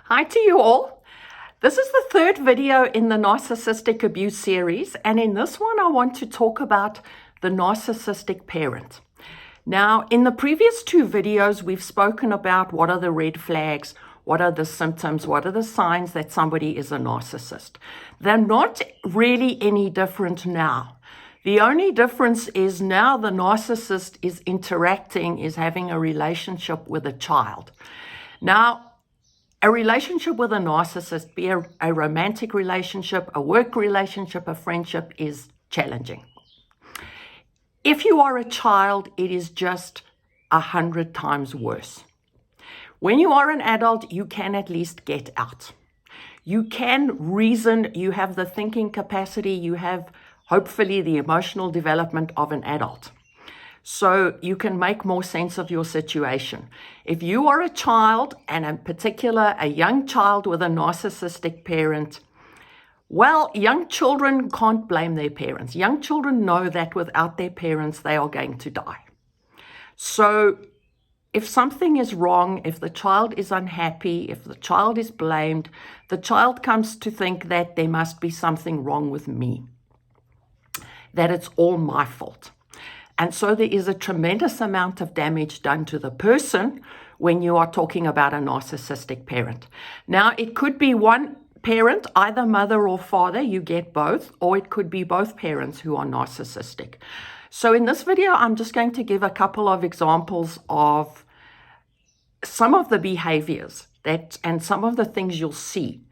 Hi to you all. This is the third video in the narcissistic abuse series, and in this one I want to talk about the narcissistic parent. Now, in the previous two videos, we've spoken about what are the red flags, what are the symptoms, what are the signs that somebody is a narcissist. They're not really any different now. The only difference is now the narcissist is interacting, is having a relationship with a child. Now, a relationship with a narcissist, be a romantic relationship, a work relationship, a friendship, is challenging. If you are a child, it is just 100 times worse. When you are an adult, you can at least get out. You can reason, you have the thinking capacity, you have hopefully the emotional development of an adult. So you can make more sense of your situation. If you are a child, and in particular a young child with a narcissistic parent, well, young children can't blame their parents. Young children know that without their parents, they are going to die. So if something is wrong, if the child is unhappy, if the child is blamed, the child comes to think that there must be something wrong with me, that it's all my fault. And so there is a tremendous amount of damage done to the person when you are talking about a narcissistic parent. Now, it could be one parent, either mother or father, you get both, or it could be both parents who are narcissistic. So in this video, I'm just going to give a couple of examples of some of the behaviors and some of the things you'll see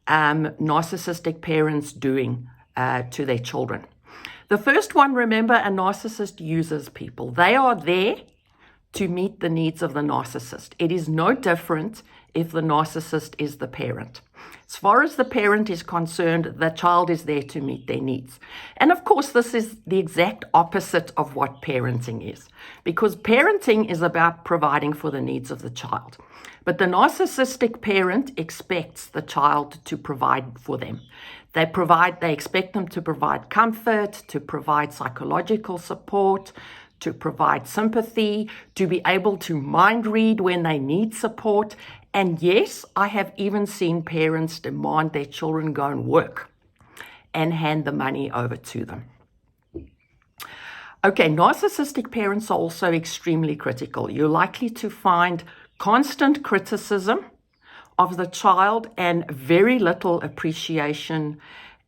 narcissistic parents doing to their children. The first one, remember, a narcissist uses people. They are there to meet the needs of the narcissist. It is no different if the narcissist is the parent. As far as the parent is concerned, the child is there to meet their needs. And of course, this is the exact opposite of what parenting is, because parenting is about providing for the needs of the child. But the narcissistic parent expects the child to provide for them. They expect them to provide comfort, to provide psychological support, to provide sympathy, to be able to mind read when they need support. And yes, I have even seen parents demand their children go and work and hand the money over to them. Okay, narcissistic parents are also extremely critical. You're likely to find constant criticism of the child and very little appreciation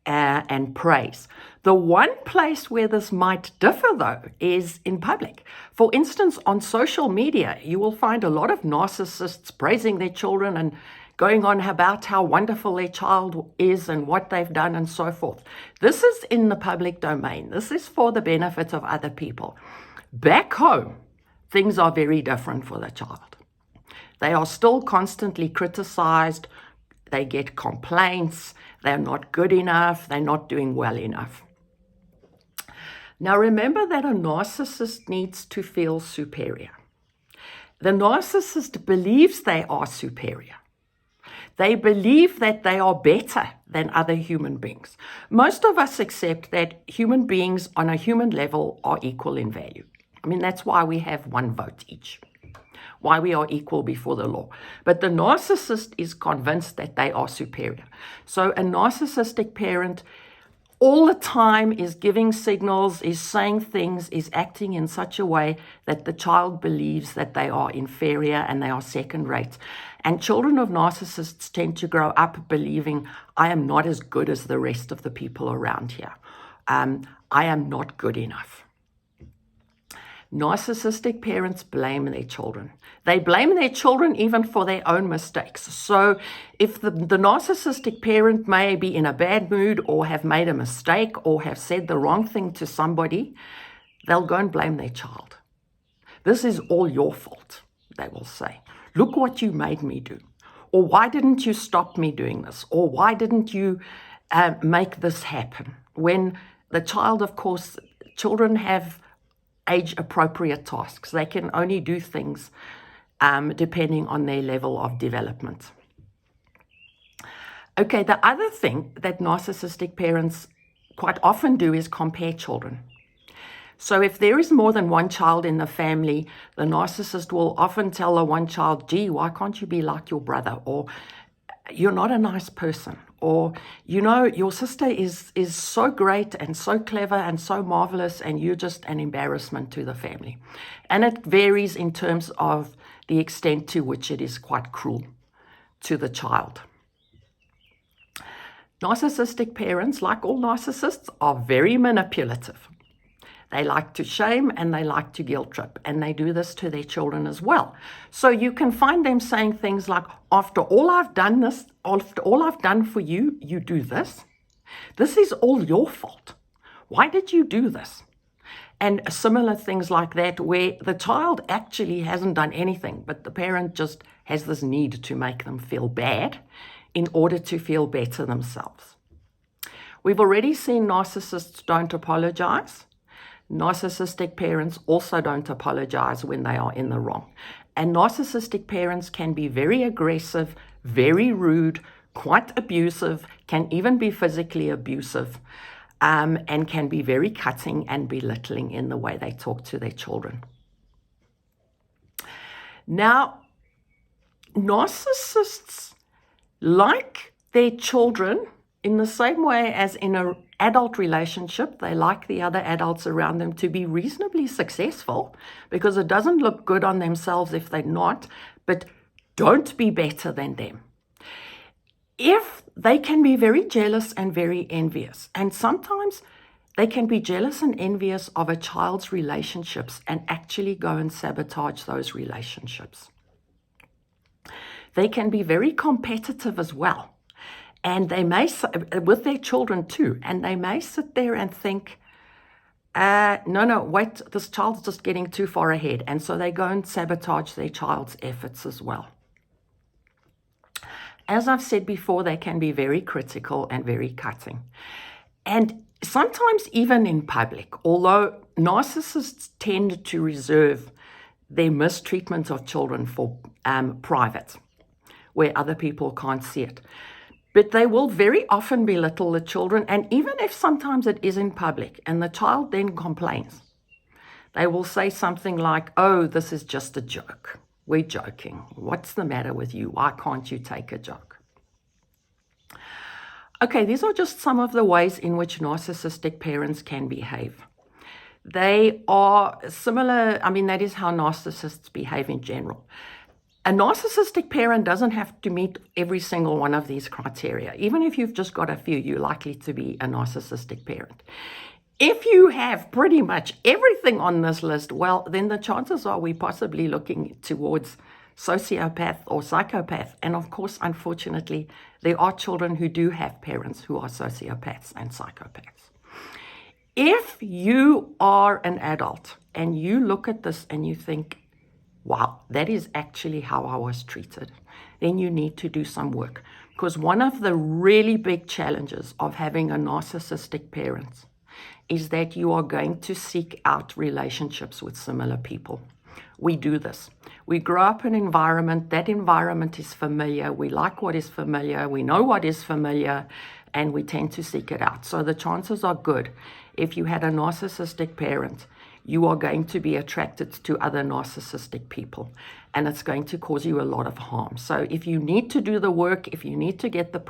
and praise. The one place where this might differ, though, is in public. For instance, on social media, you will find a lot of narcissists praising their children and going on about how wonderful their child is and what they've done and so forth. This is in the public domain. This is for the benefit of other people. Back home, things are very different for the child. They are still constantly criticized. They get complaints. They're not good enough. They're not doing well enough. Now, remember that a narcissist needs to feel superior. The narcissist believes they are superior. They believe that they are better than other human beings. Most of us accept that human beings on a human level are equal in value. I mean, that's why we have one vote each, why we are equal before the law. But the narcissist is convinced that they are superior. So a narcissistic parent all the time is giving signals, is saying things, is acting in such a way that the child believes that they are inferior and they are second rate. And children of narcissists tend to grow up believing, I am not as good as the rest of the people around here. I am not good enough. Narcissistic parents blame their children. They blame their children even for their own mistakes. So if the narcissistic parent may be in a bad mood or have made a mistake or have said the wrong thing to somebody, they'll go and blame their child. This is all your fault, they will say. Look what you made me do. Or why didn't you stop me doing this? Or why didn't you make this happen? When the child, of course, children have age-appropriate tasks. They can only do things depending on their level of development. Okay, the other thing that narcissistic parents quite often do is compare children. So if there is more than one child in the family, the narcissist will often tell the one child, gee, why can't you be like your brother? Or you're not a nice person, or, you know, your sister is so great and so clever and so marvelous, and you're just an embarrassment to the family. And it varies in terms of the extent to which it is quite cruel to the child. Narcissistic parents, like all narcissists, are very manipulative. They like to shame and they like to guilt trip, and they do this to their children as well. So you can find them saying things like, after all I've done for you, you do this. This is all your fault. Why did you do this? And similar things like that, where the child actually hasn't done anything, but the parent just has this need to make them feel bad in order to feel better themselves. We've already seen narcissists don't apologize. Narcissistic parents also don't apologize when they are in the wrong. And narcissistic parents can be very aggressive, very rude, quite abusive, can even be physically abusive, and can be very cutting and belittling in the way they talk to their children. Now, narcissists like their children in the same way as in an adult relationship. They like the other adults around them to be reasonably successful, because it doesn't look good on themselves if they're not, but don't be better than them. If they can be very jealous and very envious, and sometimes they can be jealous and envious of a child's relationships and actually go and sabotage those relationships. They can be very competitive as well. And they may, with their children too, and they may sit there and think, no, wait, this child's just getting too far ahead. And so they go and sabotage their child's efforts as well. As I've said before, they can be very critical and very cutting. And sometimes even in public, although narcissists tend to reserve their mistreatment of children for private, where other people can't see it. But they will very often belittle the children, and even if sometimes it is in public and the child then complains, they will say something like, oh, this is just a joke. We're joking. What's the matter with you? Why can't you take a joke? Okay, these are just some of the ways in which narcissistic parents can behave. They are similar, that is how narcissists behave in general. A narcissistic parent doesn't have to meet every single one of these criteria. Even if you've just got a few, you're likely to be a narcissistic parent. If you have pretty much everything on this list, well, then the chances are we're possibly looking towards sociopath or psychopath. And of course, unfortunately, there are children who do have parents who are sociopaths and psychopaths. If you are an adult and you look at this and you think, wow, that is actually how I was treated, then you need to do some work. Because one of the really big challenges of having a narcissistic parent is that you are going to seek out relationships with similar people. We do this. We grow up in an environment, that environment is familiar, we like what is familiar, we know what is familiar, and we tend to seek it out. So the chances are good. If you had a narcissistic parent, you are going to be attracted to other narcissistic people, and it's going to cause you a lot of harm. So if you need to do the work, if you need to get the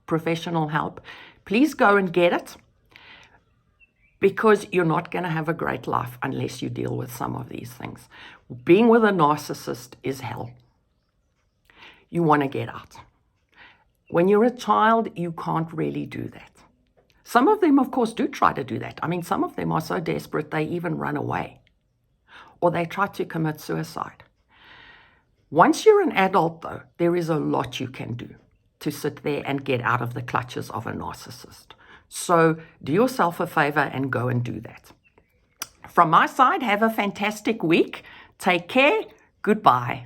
professional help, please go and get it, because you're not going to have a great life unless you deal with some of these things. Being with a narcissist is hell. You want to get out. When you're a child, you can't really do that. Some of them, of course, do try to do that. Some of them are so desperate they even run away, or they try to commit suicide. Once you're an adult, though, there is a lot you can do to sit there and get out of the clutches of a narcissist. So do yourself a favor and go and do that. From my side, have a fantastic week. Take care. Goodbye.